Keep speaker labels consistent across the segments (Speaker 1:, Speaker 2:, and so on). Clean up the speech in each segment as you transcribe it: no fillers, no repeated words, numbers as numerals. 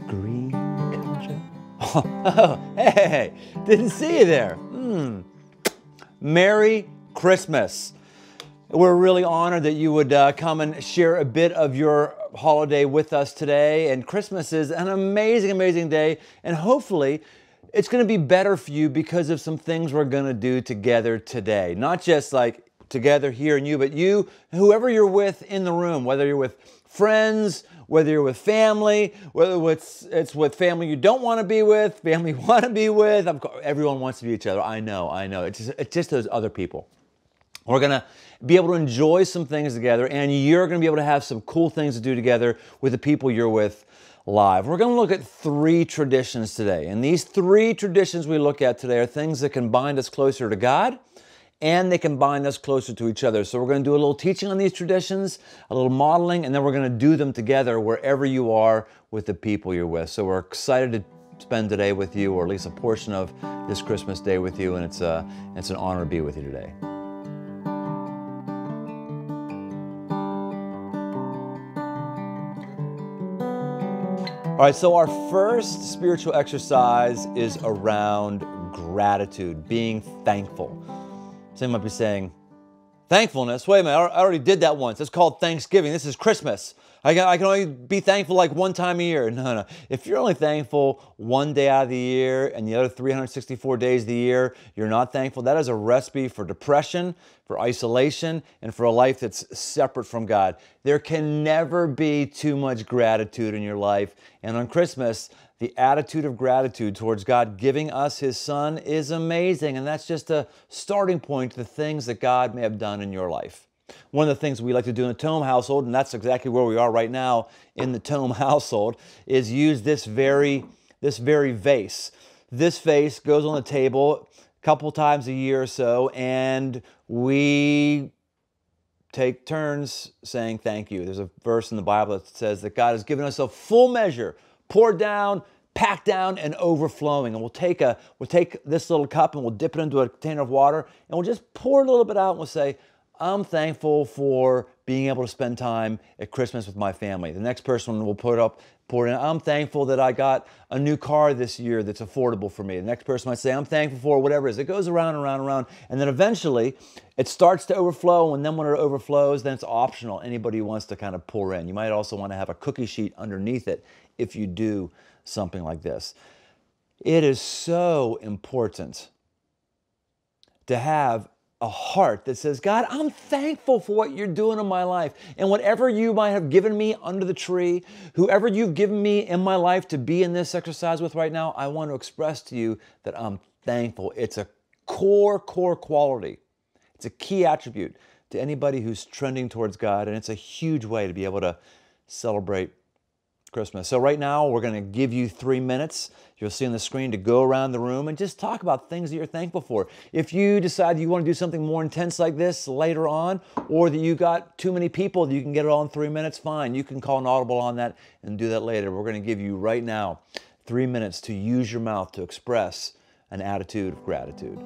Speaker 1: green culture. Oh, hey, didn't see you there. Merry Christmas. We're really honored that you would come and share a bit of your holiday with us today. And Christmas is an amazing, amazing day. And hopefully it's going to be better for you because of some things we're going to do together today. Not just like together here and you, but you, whoever you're with in the room, whether you're with friends, whether you're with family, whether it's with family you don't want to be with, family you want to be with. Everyone wants to be each other. I know. It's just those other people. We're going to be able to enjoy some things together, and you're going to be able to have some cool things to do together with the people you're with live. We're going to look at 3 traditions today, and these 3 traditions we look at today are things that can bind us closer to God, and they can bind us closer to each other. So we're going to do a little teaching on these traditions, a little modeling, and then we're going to do them together wherever you are with the people you're with. So we're excited to spend today with you, or at least a portion of this Christmas day with you, and it's an honor to be with you today. All right, so our first spiritual exercise is around gratitude, being thankful. Some might be saying, thankfulness? Wait a minute, I already did that once. It's called Thanksgiving. This is Christmas. I can only be thankful like one time a year. No. If you're only thankful one day out of the year and the other 364 days of the year, you're not thankful, that is a recipe for depression, for isolation, and for a life that's separate from God. There can never be too much gratitude in your life. And on Christmas, the attitude of gratitude towards God giving us His Son is amazing. And that's just a starting point to the things that God may have done in your life. One of the things we like to do in the Tome household, and that's exactly where we are right now in the Tome household, is use this very vase. This vase goes on the table a couple times a year or so, and we take turns saying thank you. There's a verse in the Bible that says that God has given us a full measure, poured down, packed down, and overflowing. And we'll take this little cup and we'll dip it into a container of water, and we'll just pour a little bit out, and we'll say, I'm thankful for being able to spend time at Christmas with my family. The next person will pour in, I'm thankful that I got a new car this year that's affordable for me. The next person might say, I'm thankful for whatever it is. It goes around and around and around. And then eventually it starts to overflow. And then when it overflows, then it's optional. Anybody who wants to kind of pour in. You might also want to have a cookie sheet underneath it if you do something like this. It is so important to have a heart that says, God, I'm thankful for what you're doing in my life. And whatever you might have given me under the tree, whoever you've given me in my life to be in this exercise with right now, I want to express to you that I'm thankful. It's a core quality. It's a key attribute to anybody who's trending towards God. And it's a huge way to be able to celebrate Christmas. So right now, we're going to give you 3 minutes. You'll see on the screen to go around the room and just talk about things that you're thankful for. If you decide you want to do something more intense like this later on, or that you got too many people that you can get it all in 3 minutes, fine. You can call an audible on that and do that later. We're going to give you right now 3 minutes to use your mouth to express an attitude of gratitude.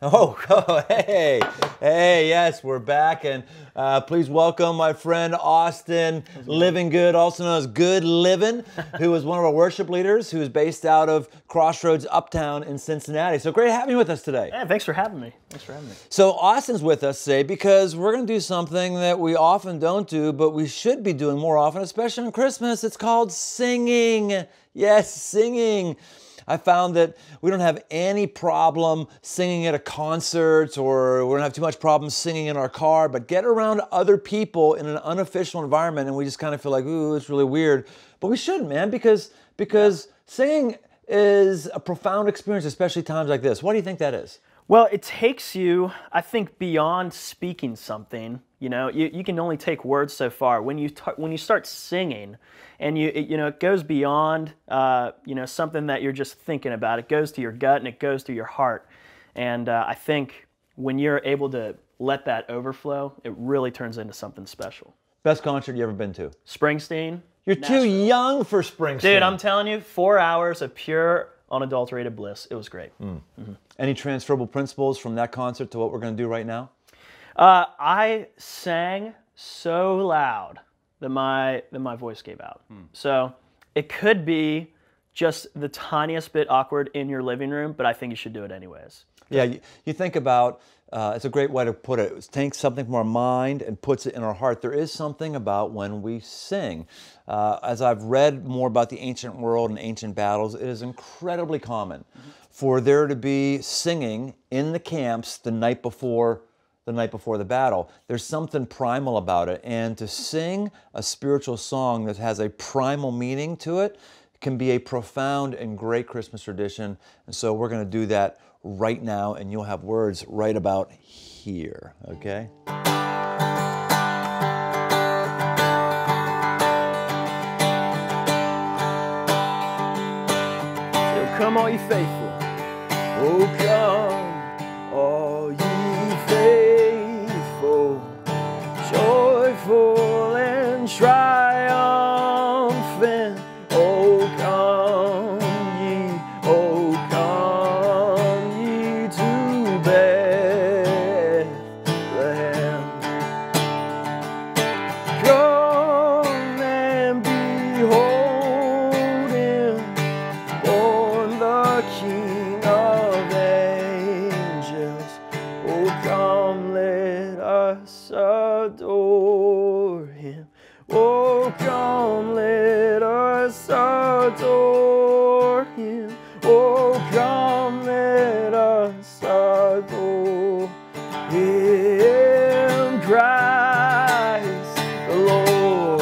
Speaker 1: Oh, hey, yes, we're back, and please welcome my friend Austin Living Good, also known as Good Living, who is one of our worship leaders, who is based out of Crossroads Uptown in Cincinnati. So great having you with us today.
Speaker 2: Yeah, thanks for having me.
Speaker 1: So Austin's with us today because we're going to do something that we often don't do, but we should be doing more often, especially on Christmas. It's called singing. Yes, singing. I found that we don't have any problem singing at a concert, or we don't have too much problem singing in our car, but get around other people in an unofficial environment and we just kind of feel like, ooh, it's really weird. But we shouldn't, man, because singing is a profound experience, especially times like this. Why do you think that is?
Speaker 2: Well, it takes you, I think, beyond speaking something. You know, you can only take words so far. When you start singing, and it goes beyond something that you're just thinking about. It goes to your gut and it goes to your heart. And I think when you're able to let that overflow, it really turns into something special.
Speaker 1: Best concert you ever been to?
Speaker 2: Springsteen.
Speaker 1: You're too young for Springsteen.
Speaker 2: Dude, I'm telling you, 4 hours of pure, unadulterated bliss. It was great.
Speaker 1: Mm-hmm. Any transferable principles from that concert to what we're going to do right now?
Speaker 2: I sang so loud that my voice gave out. So it could be just the tiniest bit awkward in your living room, but I think you should do it anyways.
Speaker 1: Yeah, you think about, it's a great way to put it. It takes something from our mind and puts it in our heart. There is something about when we sing. As I've read more about the ancient world and ancient battles, it is incredibly common for there to be singing in the camps the night before the battle. There's something primal about it, and to sing a spiritual song that has a primal meaning to it can be a profound and great Christmas tradition. And so we're going to do that right now, and you'll have words right about here, okay?
Speaker 2: So come all ye faithful, oh come all ye faithful, joyful and triumphant. Oh come ye to Bethlehem. Come and behold him, born the King of angels. Oh come, let us adore him. Oh come, let us adore him. Oh come, let us adore him, Christ the Lord.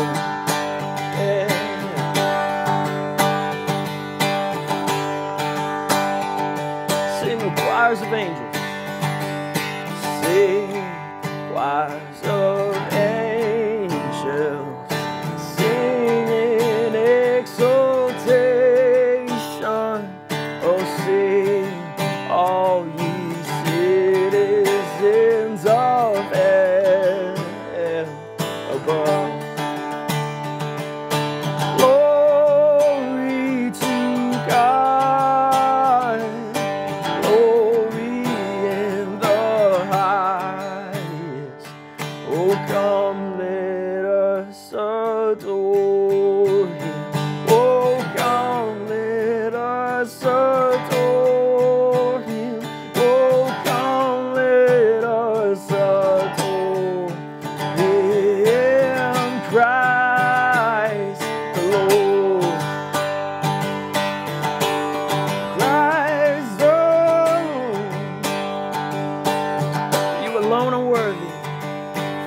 Speaker 2: Sing the choirs of angels. Sing choirs of angels, sing in exaltation. Oh, sing all ye citizens of heaven above. Glory to God, glory in the highest. Oh, come, let us adore him. Oh, come, let us adore him. Oh, come, let us adore him, Christ the Lord. Christ the Lord. You alone are worthy.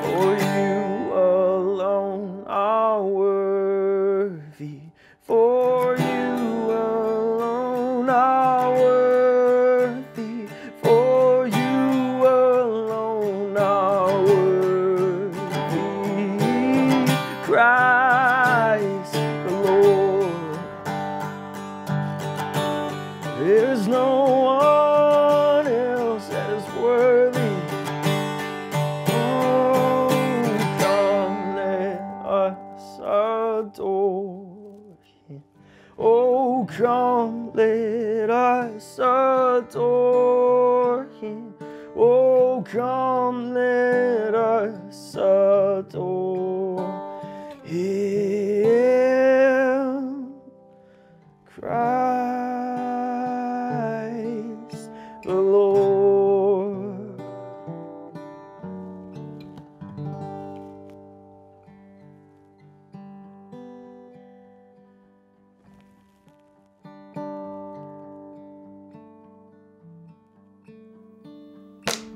Speaker 2: For you alone are worthy. For you alone are worthy. For you alone are worthy. Christ the Lord. There's no one else that is worthy. Adore him. Oh, come, let us adore him. Oh, come, let us adore him. Christ the Lord.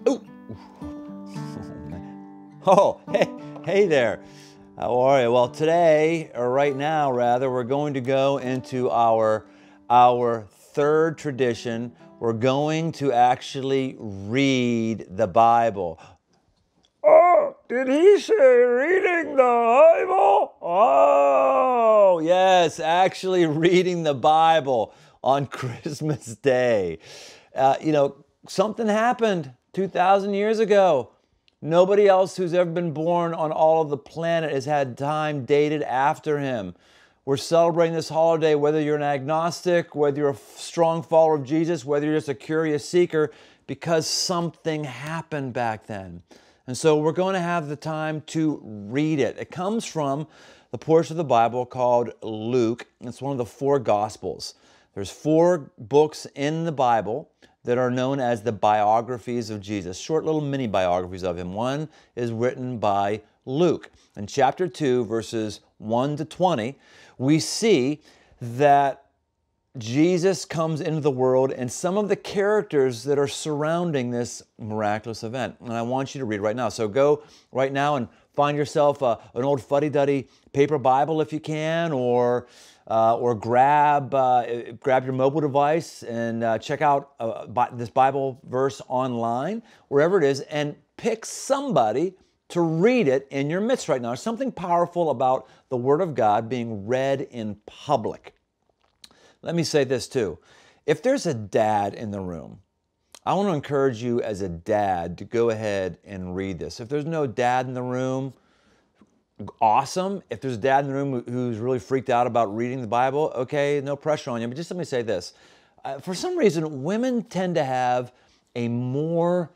Speaker 1: Ooh. Oh, hey there. How are you? Well, today, or right now rather, we're going to go into our third tradition. We're going to actually read the Bible. Oh, did he say reading the Bible? Oh, yes, actually reading the Bible on Christmas Day. Something happened 2,000 years ago. Nobody else who's ever been born on all of the planet has had time dated after him. We're celebrating this holiday whether you're an agnostic, whether you're a strong follower of Jesus, whether you're just a curious seeker, because something happened back then. And so we're going to have the time to read it. It comes from the portion of the Bible called Luke. It's one of the 4 Gospels. There's 4 books in the Bible that are known as the biographies of Jesus, short little mini biographies of him. One is written by Luke. In chapter 2, verses 1 to 20, we see that Jesus comes into the world and some of the characters that are surrounding this miraculous event. And I want you to read right now. So go right now and find yourself an old fuddy-duddy paper Bible if you can, or grab your mobile device and check out this Bible verse online, wherever it is, and pick somebody to read it in your midst right now. There's something powerful about the Word of God being read in public. Let me say this too. If there's a dad in the room, I want to encourage you as a dad to go ahead and read this. If there's no dad in the room, awesome. If there's a dad in the room who's really freaked out about reading the Bible, okay, no pressure on you. But just let me say this. For some reason, women tend to have a more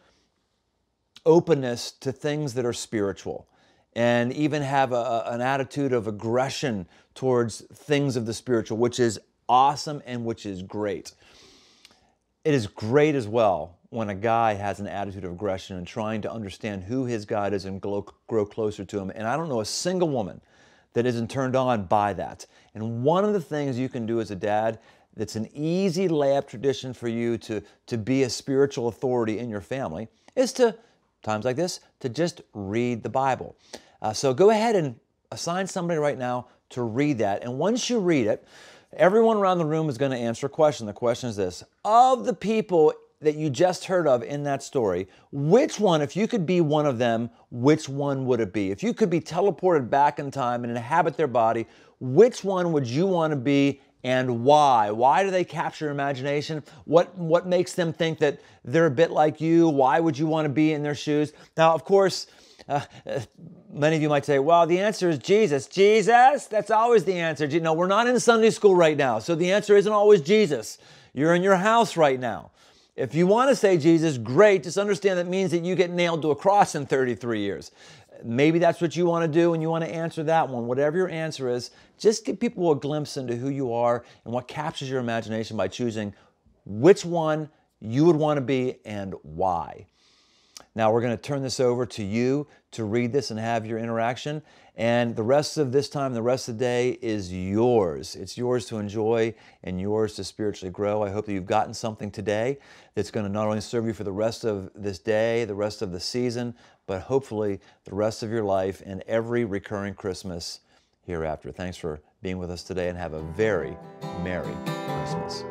Speaker 1: openness to things that are spiritual, and even have an attitude of aggression towards things of the spiritual, which is awesome and which is great. It is great as well when a guy has an attitude of aggression and trying to understand who his God is and grow closer to him. And I don't know a single woman that isn't turned on by that. And one of the things you can do as a dad that's an easy layup tradition for you to be a spiritual authority in your family is to, times like this, to just read the Bible. So go ahead and assign somebody right now to read that. And once you read it, everyone around the room is going to answer a question. The question is this: of the people that you just heard of in that story, which one, if you could be one of them, which one would it be? If you could be teleported back in time and inhabit their body, which one would you want to be and why? Why do they capture your imagination? What makes them think that they're a bit like you? Why would you want to be in their shoes? Now, of course, many of you might say, well, the answer is Jesus. Jesus? That's always the answer. No, we're not in Sunday school right now, so the answer isn't always Jesus. You're in your house right now. If you want to say Jesus, great. Just understand that means that you get nailed to a cross in 33 years. Maybe that's what you want to do and you want to answer that one. Whatever your answer is, just give people a glimpse into who you are and what captures your imagination by choosing which one you would want to be and why. Now we're going to turn this over to you to read this and have your interaction. And the rest of this time, the rest of the day is yours. It's yours to enjoy and yours to spiritually grow. I hope that you've gotten something today that's going to not only serve you for the rest of this day, the rest of the season, but hopefully the rest of your life and every recurring Christmas hereafter. Thanks for being with us today and have a very Merry Christmas.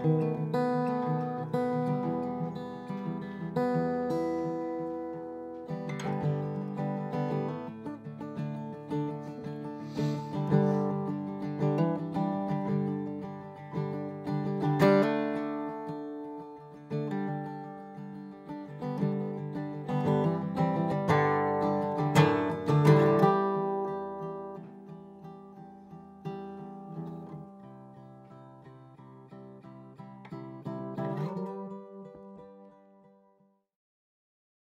Speaker 1: you.